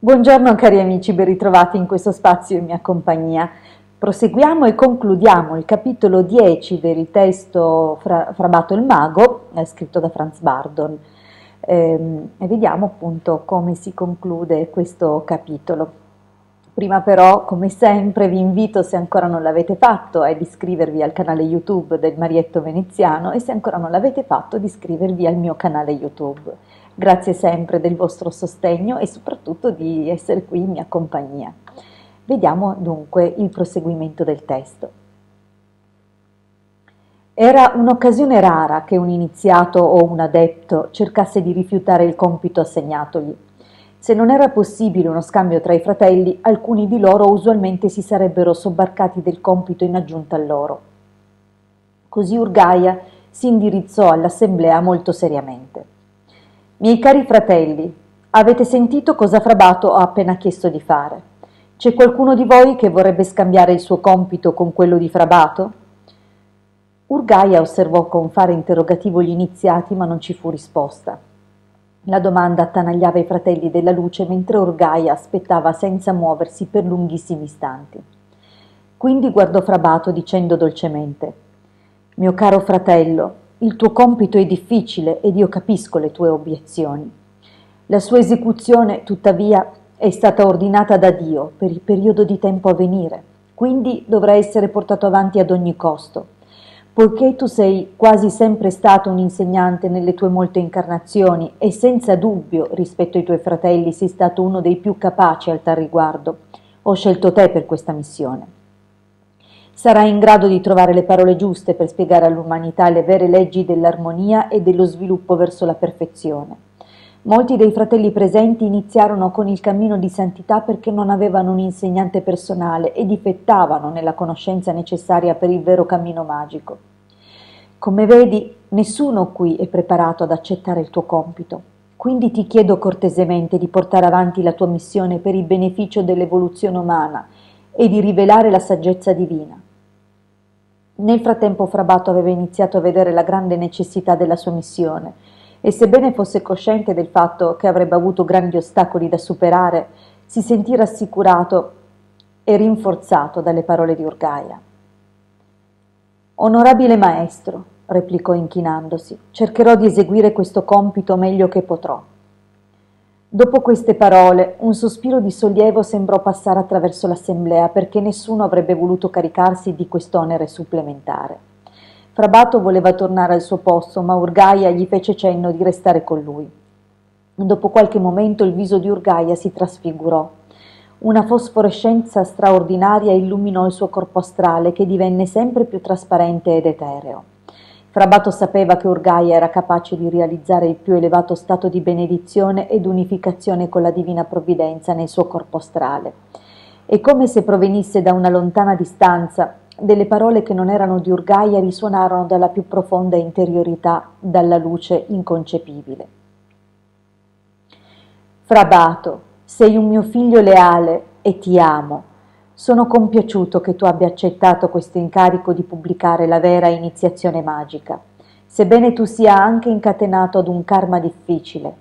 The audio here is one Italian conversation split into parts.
Buongiorno cari amici, ben ritrovati in questo spazio in mia compagnia. Proseguiamo e concludiamo il capitolo 10 del testo Frabato il Mago, scritto da Franz Bardon, e vediamo appunto come si conclude questo capitolo. Prima però, come sempre, vi invito, se ancora non l'avete fatto, ad iscrivervi al canale YouTube del Marietto Veneziano e se ancora non l'avete fatto, ad iscrivervi al mio canale YouTube. Grazie sempre del vostro sostegno e soprattutto di essere qui in mia compagnia. Vediamo dunque il proseguimento del testo. Era un'occasione rara che un iniziato o un adepto cercasse di rifiutare il compito assegnatogli. Se non era possibile uno scambio tra i fratelli, alcuni di loro usualmente si sarebbero sobbarcati del compito in aggiunta a loro. Così Urgaia si indirizzò all'assemblea molto seriamente. Miei cari fratelli, avete sentito cosa Frabato ha appena chiesto di fare? C'è qualcuno di voi che vorrebbe scambiare il suo compito con quello di Frabato? Urgaia osservò con fare interrogativo gli iniziati, ma non ci fu risposta. La domanda attanagliava i fratelli della luce mentre Urgaia aspettava senza muoversi per lunghissimi istanti. Quindi guardò Frabato dicendo dolcemente: «Mio caro fratello, il tuo compito è difficile ed io capisco le tue obiezioni. La sua esecuzione, tuttavia, è stata ordinata da Dio per il periodo di tempo a venire, quindi dovrà essere portato avanti ad ogni costo. Poiché tu sei quasi sempre stato un insegnante nelle tue molte incarnazioni e senza dubbio rispetto ai tuoi fratelli sei stato uno dei più capaci al tal riguardo, ho scelto te per questa missione. Sarai in grado di trovare le parole giuste per spiegare all'umanità le vere leggi dell'armonia e dello sviluppo verso la perfezione. Molti dei fratelli presenti iniziarono con il cammino di santità perché non avevano un insegnante personale e difettavano nella conoscenza necessaria per il vero cammino magico. Come vedi, nessuno qui è preparato ad accettare il tuo compito, quindi ti chiedo cortesemente di portare avanti la tua missione per il beneficio dell'evoluzione umana e di rivelare la saggezza divina. Nel frattempo Frabato aveva iniziato a vedere la grande necessità della sua missione e sebbene fosse cosciente del fatto che avrebbe avuto grandi ostacoli da superare, si sentì rassicurato e rinforzato dalle parole di Urgaia. Onorabile maestro, replicò inchinandosi, cercherò di eseguire questo compito meglio che potrò. Dopo queste parole, un sospiro di sollievo sembrò passare attraverso l'assemblea perché nessuno avrebbe voluto caricarsi di quest'onere supplementare. Frabato voleva tornare al suo posto, ma Urgaia gli fece cenno di restare con lui. Dopo qualche momento il viso di Urgaia si trasfigurò. Una fosforescenza straordinaria illuminò il suo corpo astrale, che divenne sempre più trasparente ed etereo. Frabato sapeva che Urgaia era capace di realizzare il più elevato stato di benedizione ed unificazione con la divina provvidenza nel suo corpo astrale. E come se provenisse da una lontana distanza, delle parole che non erano di Urgaia risuonarono dalla più profonda interiorità, dalla luce inconcepibile. Frabato, sei un mio figlio leale e ti amo. Sono compiaciuto che tu abbia accettato questo incarico di pubblicare la vera iniziazione magica, sebbene tu sia anche incatenato ad un karma difficile.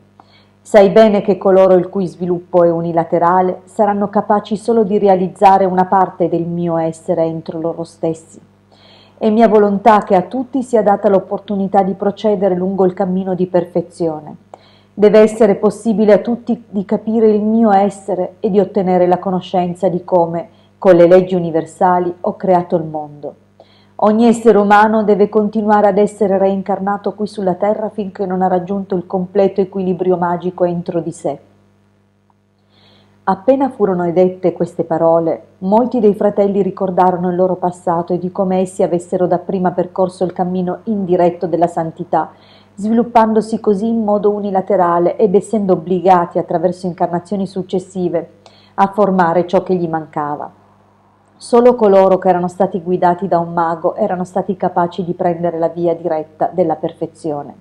Sai bene che coloro il cui sviluppo è unilaterale saranno capaci solo di realizzare una parte del mio essere entro loro stessi. È mia volontà che a tutti sia data l'opportunità di procedere lungo il cammino di perfezione. Deve essere possibile a tutti di capire il mio essere e di ottenere la conoscenza di come, con le leggi universali, ho creato il mondo. Ogni essere umano deve continuare ad essere reincarnato qui sulla terra finché non ha raggiunto il completo equilibrio magico entro di sé. Appena furono dette queste parole, molti dei fratelli ricordarono il loro passato e di come essi avessero dapprima percorso il cammino indiretto della santità, sviluppandosi così in modo unilaterale ed essendo obbligati attraverso incarnazioni successive a formare ciò che gli mancava. Solo coloro che erano stati guidati da un mago erano stati capaci di prendere la via diretta della perfezione.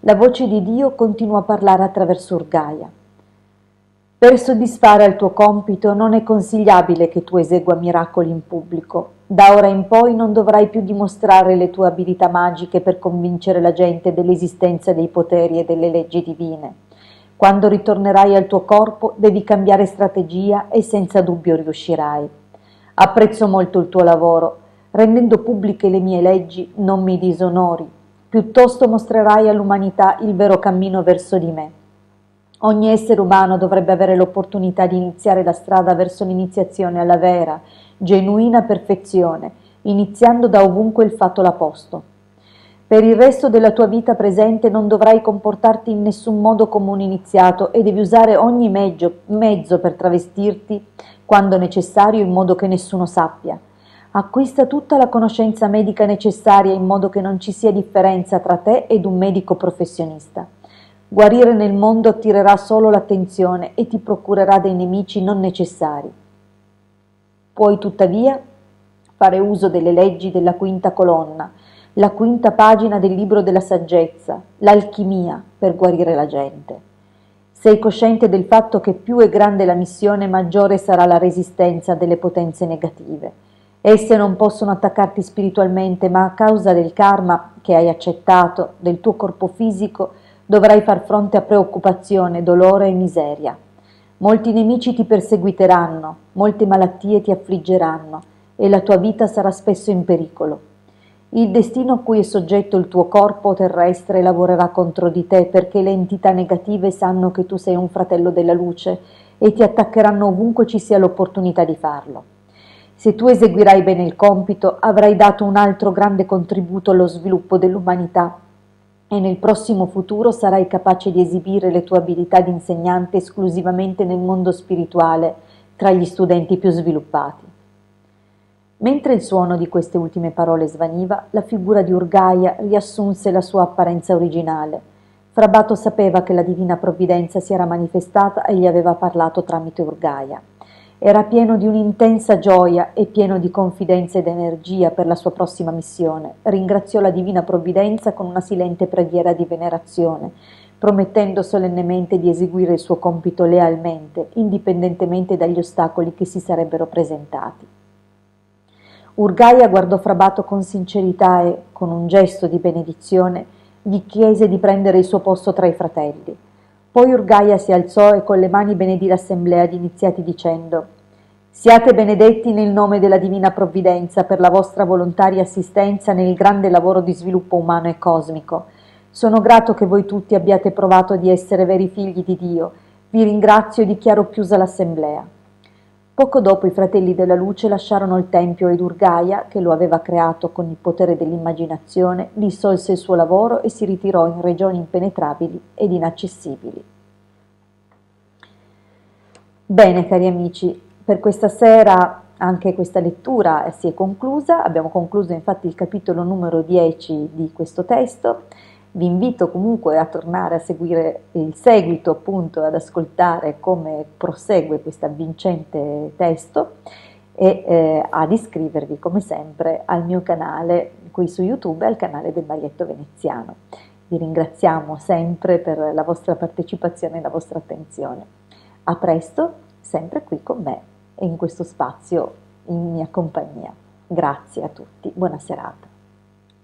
La voce di Dio continuò a parlare attraverso Urgaia. Per soddisfare al tuo compito non è consigliabile che tu esegua miracoli in pubblico. Da ora in poi non dovrai più dimostrare le tue abilità magiche per convincere la gente dell'esistenza dei poteri e delle leggi divine. Quando ritornerai al tuo corpo devi cambiare strategia e senza dubbio riuscirai. Apprezzo molto il tuo lavoro. Rendendo pubbliche le mie leggi non mi disonori, piuttosto mostrerai all'umanità il vero cammino verso di me. Ogni essere umano dovrebbe avere l'opportunità di iniziare la strada verso l'iniziazione alla vera, genuina perfezione, iniziando da ovunque il fatto l'ha posto. Per il resto della tua vita presente non dovrai comportarti in nessun modo come un iniziato e devi usare ogni mezzo per travestirti quando necessario in modo che nessuno sappia. Acquista tutta la conoscenza medica necessaria in modo che non ci sia differenza tra te ed un medico professionista. Guarire nel mondo attirerà solo l'attenzione e ti procurerà dei nemici non necessari. Puoi tuttavia fare uso delle leggi della quinta colonna, la quinta pagina del libro della saggezza, l'alchimia, per guarire la gente. Sei cosciente del fatto che più è grande la missione, maggiore sarà la resistenza delle potenze negative. Esse non possono attaccarti spiritualmente, ma a causa del karma che hai accettato, del tuo corpo fisico, dovrai far fronte a preoccupazione, dolore e miseria. Molti nemici ti perseguiteranno, molte malattie ti affliggeranno e la tua vita sarà spesso in pericolo. Il destino a cui è soggetto il tuo corpo terrestre lavorerà contro di te perché le entità negative sanno che tu sei un fratello della luce e ti attaccheranno ovunque ci sia l'opportunità di farlo. Se tu eseguirai bene il compito, avrai dato un altro grande contributo allo sviluppo dell'umanità e nel prossimo futuro sarai capace di esibire le tue abilità di insegnante esclusivamente nel mondo spirituale, tra gli studenti più sviluppati. Mentre il suono di queste ultime parole svaniva, la figura di Urgaia riassunse la sua apparenza originale. Frabato sapeva che la divina provvidenza si era manifestata e gli aveva parlato tramite Urgaia. Era pieno di un'intensa gioia e pieno di confidenza ed energia per la sua prossima missione. Ringraziò la divina provvidenza con una silente preghiera di venerazione, promettendo solennemente di eseguire il suo compito lealmente, indipendentemente dagli ostacoli che si sarebbero presentati. Urgaia guardò Frabato con sincerità e, con un gesto di benedizione, gli chiese di prendere il suo posto tra i fratelli. Poi Urgaia si alzò e con le mani benedì l'assemblea di iniziati dicendo: «Siate benedetti nel nome della divina provvidenza per la vostra volontaria assistenza nel grande lavoro di sviluppo umano e cosmico. Sono grato che voi tutti abbiate provato di essere veri figli di Dio. Vi ringrazio e dichiaro chiusa l'assemblea». Poco dopo i fratelli della luce lasciarono il tempio ed Urgaia, che lo aveva creato con il potere dell'immaginazione, dissolse il suo lavoro e si ritirò in regioni impenetrabili ed inaccessibili. Bene, cari amici, per questa sera anche questa lettura si è conclusa. Abbiamo concluso infatti il capitolo numero 10 di questo testo. Vi invito comunque a tornare a seguire il seguito, appunto, ad ascoltare come prosegue questo avvincente testo e ad iscrivervi come sempre al mio canale qui su YouTube e al canale del Marietto Veneziano. Vi ringraziamo sempre per la vostra partecipazione e la vostra attenzione. A presto, sempre qui con me e in questo spazio in mia compagnia. Grazie a tutti, buona serata.